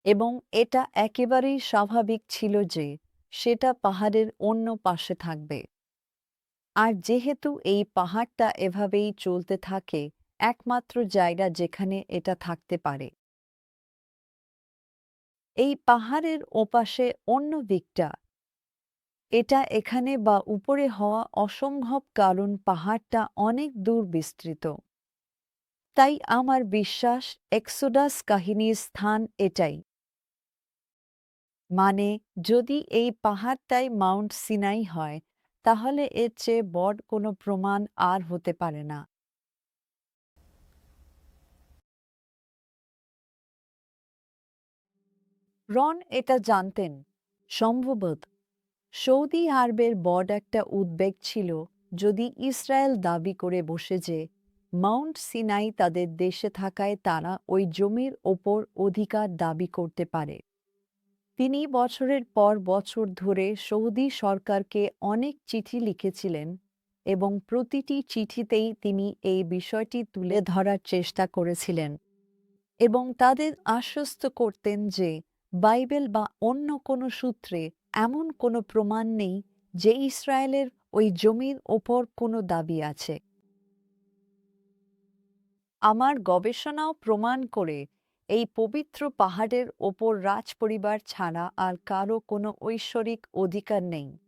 এবং এটা একেবারেই স্বাভাবিক ছিল যে সেটা পাহাড়ের অন্য পাশে থাকবে। আর যেহেতু এই পাহাড়টা এভাবেই চলতে থাকে, একমাত্র জায়গা যেখানে এটা থাকতে পারে। এই পাহাড়ের ওপাশে অন্য দিকটা, এটা এখানে বা উপরে হওয়া অসম্ভব কারণ পাহাড়টা অনেক দূর বিস্তৃত। তাই আমার বিশ্বাস এক্সোডাস কাহিনীর স্থান এটাই। মানে যদি এই পাহাড়টাই মাউন্ট সিনাই হয়, তাহলে এর চেয়ে বড় কোনো প্রমাণ আর হতে পারে না। রন এটা জানতেন। সম্ভবত সৌদি আরবের বড় একটা উদ্বেগ ছিল যদি ইসরায়েল দাবি করে বসে যে মাউন্ট সিনাই তাদের দেশে থাকায় তারা ওই জমির ওপর অধিকার দাবি করতে পারে। তিনি বছরের পর বছর ধরে সৌদি সরকারকে অনেক চিঠি লিখেছিলেন এবং প্রতিটি চিঠিতেই তিনি এই বিষয়টি তুলে ধরার চেষ্টা করেছিলেন এবং তাদের আশ্বস্ত করতেন যে বাইবেল বা অন্য কোনো সূত্রে এমন কোনো প্রমাণ নেই যে ইসরায়েলের ওই জমির ওপর কোনো দাবি আছে। আমার গবেষণাও প্রমাণ করে এই পবিত্র পাহাড়ের ওপর রাজপরিবার ছাড়া আর কারো কোনো ঐশ্বরিক অধিকার নেই।